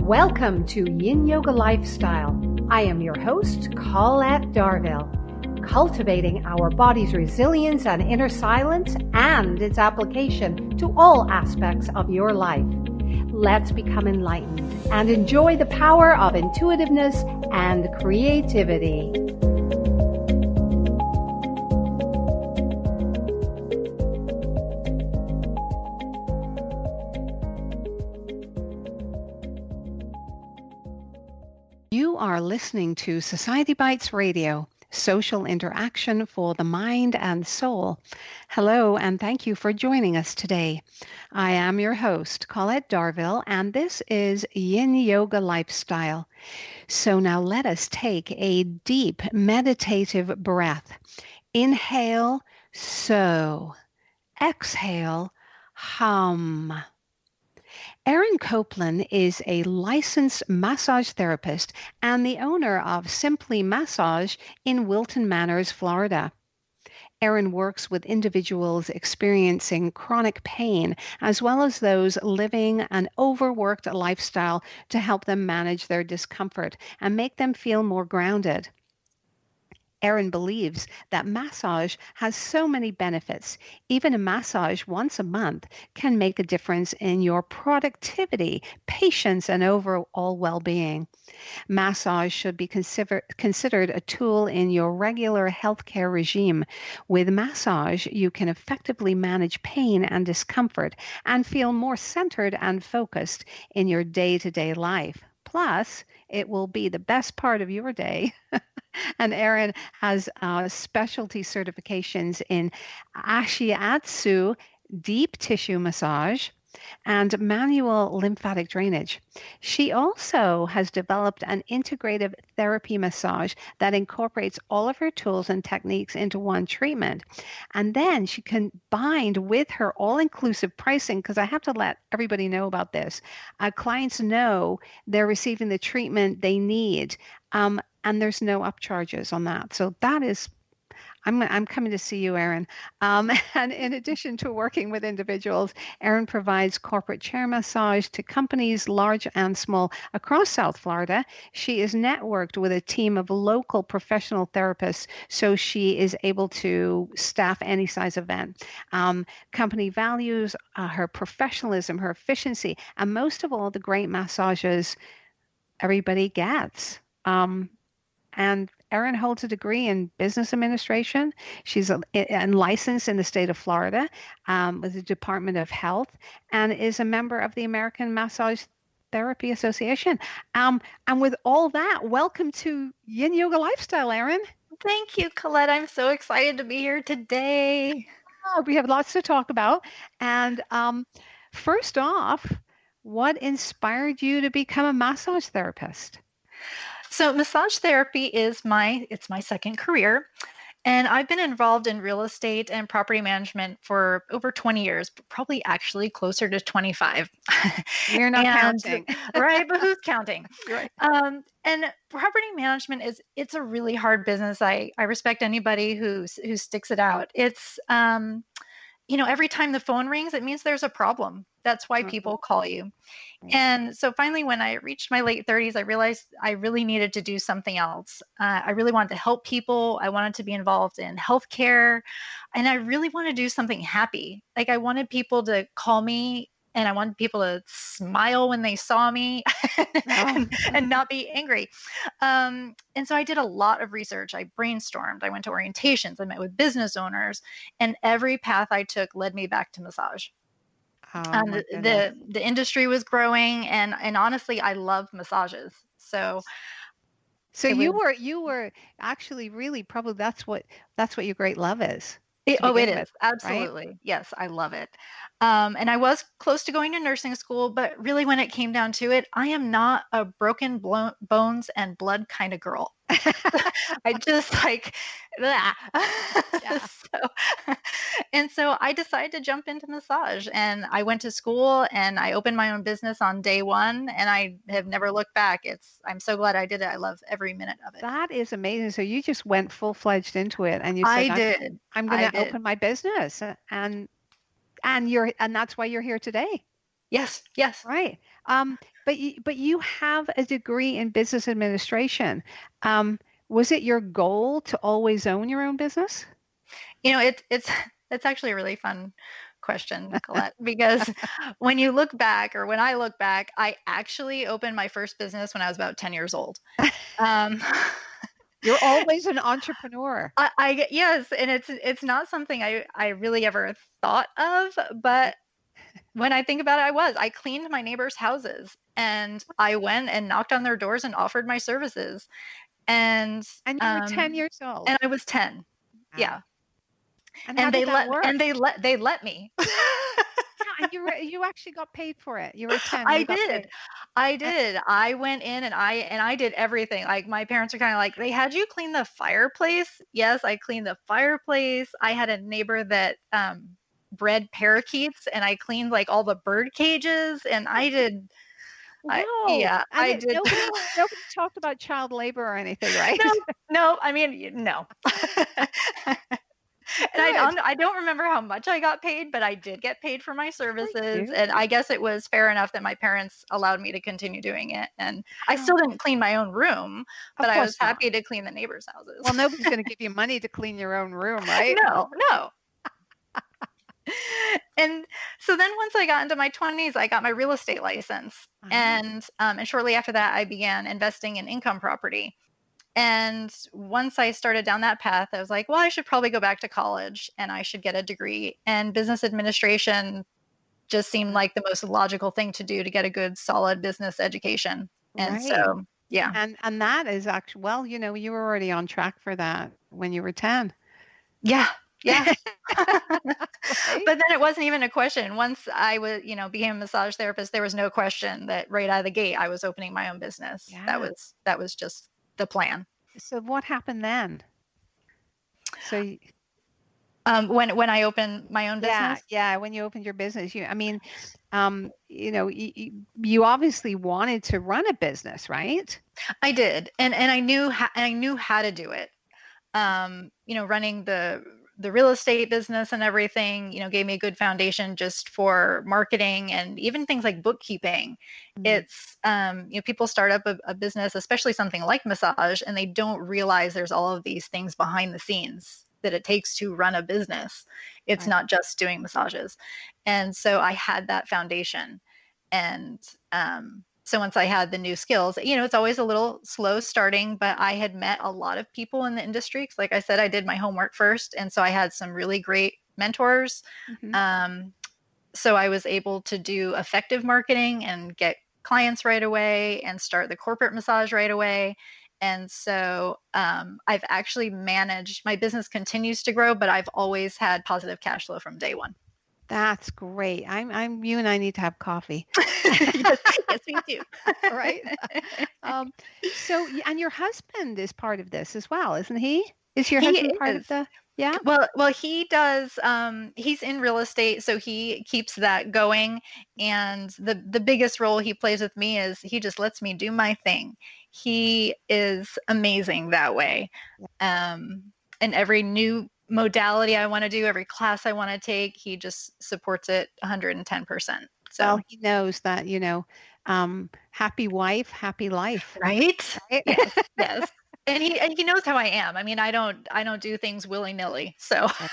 Welcome to Yin Yoga Lifestyle. I am your host, Colette Darville. Cultivating our body's resilience and inner silence and its application to all aspects of your life. Let's become enlightened and enjoy the power of intuitiveness and creativity. You are listening to Society Bites Radio, social interaction for the mind and soul. Hello, and thank you for joining us today. I am your host, Colette Darville, and this is Yin Yoga Lifestyle. So now let us take a deep meditative breath. Inhale, so. Exhale, hum. Erin COPELAN is a licensed massage therapist and the owner of Simply Massage in Wilton Manors, Florida. Erin works with individuals experiencing chronic pain as well as those living an overworked lifestyle to help them manage their discomfort and make them feel more grounded. Erin believes that massage has so many benefits. Even a massage once a month can make a difference in your productivity, patience, and overall well-being. Massage should be considered a tool in your regular healthcare regime. With massage, you can effectively manage pain and discomfort and feel more centered and focused in your day-to-day life. Plus, it will be the best part of your day. And Erin has specialty certifications in Ashiatsu, deep tissue massage, and manual lymphatic drainage. She also has developed an integrative therapy massage that incorporates all of her tools and techniques into one treatment. And then she combined with her all-inclusive pricing, because I have to let everybody know about this. Clients know they're receiving the treatment they need. And there's no upcharges on that. So that is, I'm coming to see you, Erin. And in addition to working with individuals, Erin provides corporate chair massage to companies large and small across South Florida. She is networked with a team of local professional therapists, so she is able to staff any size event. Company values her professionalism, her efficiency, and most of all, the great massages everybody gets. And Erin holds a degree in business administration. She's licensed in the state of Florida with the Department of Health and is a member of the American Massage Therapy Association. And with all that, welcome to Yin Yoga Lifestyle, Erin. Thank you, Colette. I'm so excited to be here today. We have lots to talk about. And first off, what inspired you to become a massage therapist? So massage therapy is my second career. And I've been involved in real estate and property management for over 20 years, but probably actually closer to 25. You're not counting. Right, but who's counting? Right. And property management it's a really hard business. I respect anybody who sticks it out. It's every time the phone rings, it means there's a problem. That's why people call you. And so finally, when I reached my late 30s, I realized I really needed to do something else. I really wanted to help people. I wanted to be involved in healthcare. And I really wanted to do something happy. Like I wanted people to call me and I wanted people to smile when they saw me and not be angry. And so I did a lot of research. I brainstormed. I went to orientations. I met with business owners. And every path I took led me back to massage. The industry was growing, and honestly, I love massages. So you were actually really probably that's what your great love is. It is. Absolutely. Right? Yes, I love it. And I was close to going to nursing school, but really when it came down to it, I am not a broken bones and blood kind of girl. I just like that. Yeah. So I decided to jump into massage, and I went to school and I opened my own business on day one, and I have never looked back. I'm so glad I did it. I love every minute of it. That is amazing. So you just went full-fledged into it, and you said, I'm going to open my business, and that's why you're here today. Yes, yes. Right. But you have a degree in business administration. Um, was it your goal to always own your own business? It's it's actually a really fun question, Colette, because when I look back, I actually opened my first business when I was about 10 years old. Um, You're always an entrepreneur. yes, and it's not something I really ever thought of, but when I think about it, I cleaned my neighbors' houses and I went and knocked on their doors and offered my services. And And you were 10 years old. and I was 10. Wow. Yeah. And how And did that work? they let me. Yeah, and you actually got paid for it. You were 10 and I you got did. paid. I And, did. I went in and I did everything. Like my parents are kind of like, "They had you clean the fireplace?" Yes, I cleaned the fireplace. I had a neighbor that bred parakeets and I cleaned like all the bird cages and wow. yeah, And I it, did. nobody talked about child labor or anything, right? No, no, I mean, no. And Good. I don't remember how much I got paid, but I did get paid for my For services, you. and I guess it was fair enough that my parents allowed me to continue doing it, and I Wow. still didn't clean my own room, Of but I was course not. happy to clean the neighbors' houses. Well, nobody's going to give you money to clean your own room, right? No, no. And so then once I got into my 20s, I got my real estate license, Ah, and shortly after that, I began investing in income property. And once I started down that path, I was like, well, I should probably go back to college and I should get a degree. And business administration just seemed ah, like the most logical thing to do to get a good, solid business education. And right. so, yeah. And that is actually, well, you were already on track for that when you were 10. Yeah. Yeah. Right? But then it wasn't even a question. Once I was, became a massage therapist, there was no question that right out of the gate I was opening my own business. Yeah. That was just the plan. So what happened then? So When I opened my own yeah, business, yeah, when you opened your business, I mean, you obviously wanted to run a business, right? I did, and I knew how to do it. Running the real estate business and everything, gave me a good foundation just for marketing and even things like bookkeeping. Mm, It's people start up a business, especially something like massage, and they don't realize there's all of these things behind the scenes that it takes to run a business. It's right. not just doing massages. And so I had that foundation. And so once I had the new skills, it's always a little slow starting, but I had met a lot of people in the industry. 'Cause like I said, I did my homework first. And so I had some really great mentors. Hmm. Um, so I was able to do effective marketing and get clients right away and start the corporate massage right away. And so I've actually managed, my business continues to grow, but I've always had positive cash flow from day one. That's great. You and I need to have coffee, Yes, yes, we do. right? And your husband is part of this as well, isn't he? Is your He husband part of is. the, yeah? Well, he does, he's in real estate, so he keeps that going, and the biggest role he plays with me is he just lets me do my thing. He is amazing that way. And every new modality I wanna do, every class I wanna take, he just supports it 110%. Well, So he knows that, happy wife, happy life, right? right? Yes, yes. And he knows how I am. I mean, I don't do things willy-nilly, so Right.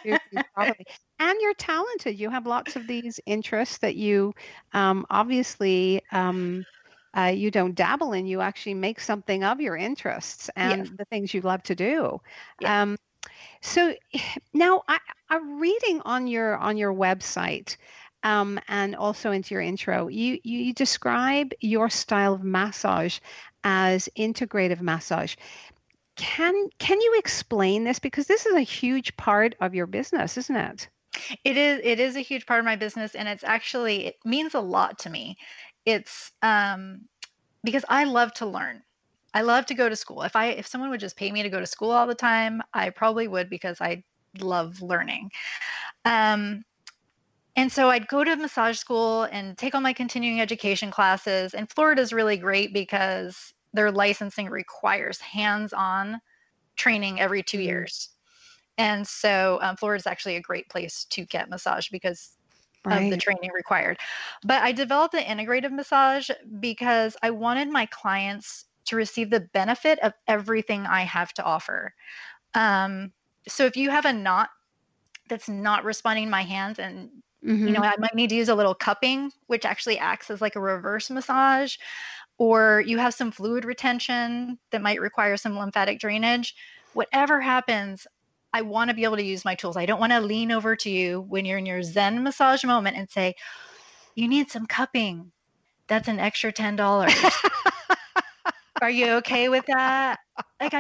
You probably, and you're talented. You have lots of these interests that you obviously you don't dabble in. You actually make something of your interests Yes, and the things you love to do. yes. Um, so now I'm reading on your website and also into your intro. You describe your style of massage as integrative massage. Can you explain this? Because this is a huge part of your business, isn't it? It is a huge part of my business and it means a lot to me. It's because I love to learn. I love to go to school. If someone would just pay me to go to school all the time, I probably would because I love learning. Um and so I'd go to massage school and take all my continuing education classes. And Florida's really great because their licensing requires hands-on training every 2 years. And so Florida is actually a great place to get massage because of the Right. training required. But I developed the integrative massage because I wanted my clients to receive the benefit of everything I have to offer. Um, so if you have a knot that's not responding to my hands, and Mm-hmm. I might need to use a little cupping, which actually acts as like a reverse massage, or you have some fluid retention that might require some lymphatic drainage, whatever happens, I want to be able to use my tools. I don't want to lean over to you when you're in your Zen massage moment and say, you need some cupping. That's an extra $10. Are you okay with that? Like,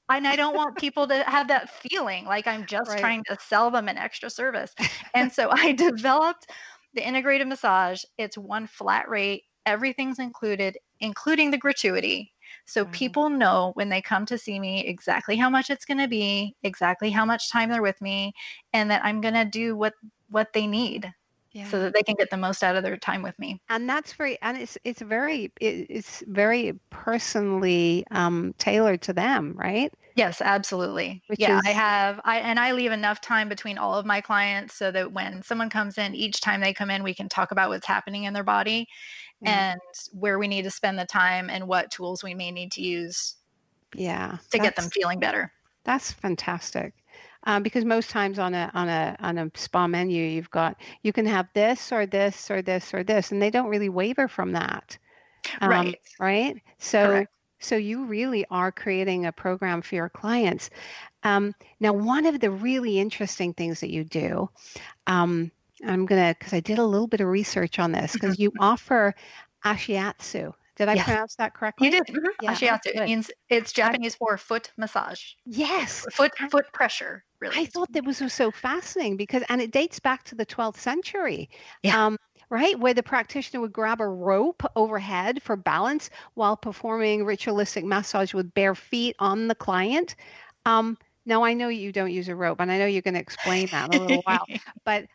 and I don't want people to have that feeling like I'm just Right. trying to sell them an extra service. And so I developed the integrated massage. It's one flat rate, everything's included, including the gratuity. So Wow. people know when they come to see me exactly how much it's going to be, exactly how much time they're with me, and that I'm going to do what they need so Yeah. that they can get the most out of their time with me. And that's very, and it's very personally tailored to them, right? Yes, absolutely. Which Yeah, is, I leave enough time between all of my clients so that when someone comes in, each time they come in, we can talk about what's happening in their body yeah, and where we need to spend the time and what tools we may need to use yeah, to get them feeling better. that's fantastic. Because most times on a spa menu, you can have this or this or this or this, and they don't really waver from that. Right. Right? Correct. So you really are creating a program for your clients. Now, one of the really interesting things that you do, um, because I did a little bit of research on this, Mhm. because you offer ashiatsu. Did I Yes, pronounce that you correctly? did. Mhm. Yeah, oh, Ashiatsu. It good. means it's I, Japanese for foot massage. yes. Foot pressure, I really. thought that was so fascinating because, and it dates back to the 12th century, Yeah. um, right? Where the practitioner would grab a rope overhead for balance while performing ritualistic massage with bare feet on the client. Um, Now, I know you don't use a rope, and I know you're going to explain that in a little while, but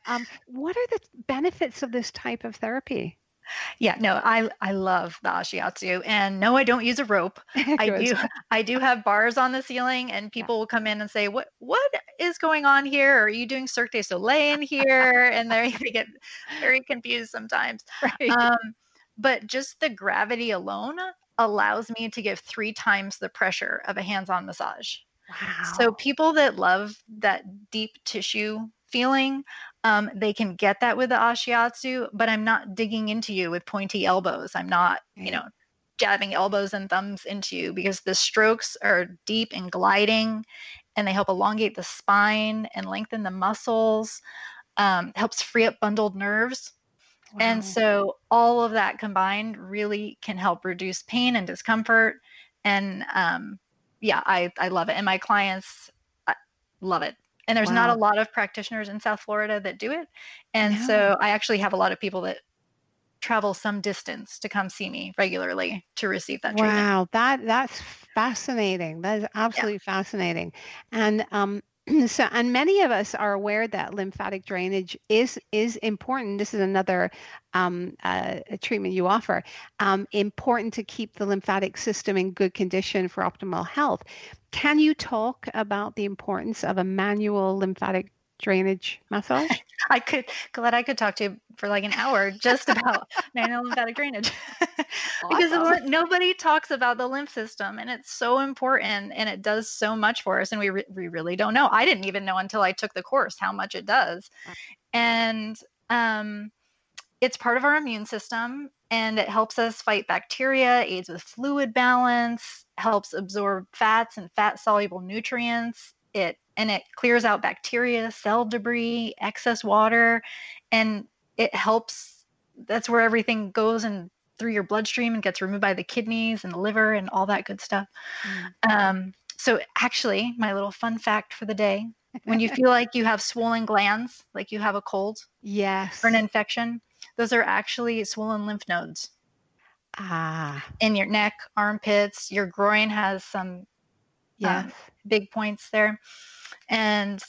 what are the benefits of this type of therapy? Yeah, no, I love the ashiatsu, and no, I don't use a rope. I Good. do I do have bars on the ceiling, and Yeah. people will come in and say, "What is going on here? Are you doing Cirque du Soleil in here?" And they get very confused sometimes. Right. Um, but just the gravity alone allows me to give 3 times the pressure of a hands-on massage. So Wow. people that love that deep tissue feeling, they can get that with the ashiatsu, but I'm not digging into you with pointy elbows. I'm not, Right. jabbing elbows and thumbs into you because the strokes are deep and gliding and they help elongate the spine and lengthen the muscles, helps free up bundled nerves. And Wow. so all of that combined really can help reduce pain and discomfort. And yeah, I love it. And my clients love it. And there's not a Wow. lot of practitioners in South Florida that do it. And No. so I actually have a lot of people that travel some distance to come see me regularly to receive that treatment. Wow, that's fascinating. That is Yeah. absolutely fascinating. And and many of us are aware that lymphatic drainage is important. This is another treatment you offer. Important to keep the lymphatic system in good condition for optimal health. Can you talk about the importance of a manual lymphatic drainage massage? Glad I could talk to you for like an hour just about manual lymphatic drainage because Awesome. nobody talks about the lymph system and it's so important and it does so much for us and we really don't know. I didn't even know until I took the course how much it does. And um, it's part of our immune system and it helps us fight bacteria, aids with fluid balance, helps absorb fats and fat soluble nutrients. It clears out bacteria, cell debris, excess water, and it helps. That's where everything goes and through your bloodstream and gets removed by the kidneys and the liver and all that good stuff. Mm. So actually, my little fun fact for the day: when you feel like you have swollen glands, like you have a cold or an Yes. infection, those are actually swollen lymph nodes Ah, in your neck, armpits. Your groin has some yes. um, big points there. And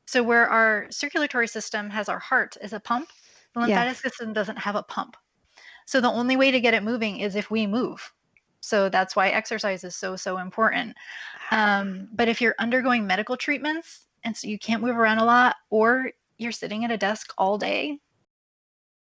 so, where our circulatory system has our heart as a pump, the lymphatic Yes. system doesn't have a pump. So, the only way to get it moving is if we move. So, that's why exercise is so important. But if you're undergoing medical treatments and so you can't move around a lot, or you're sitting at a desk all day.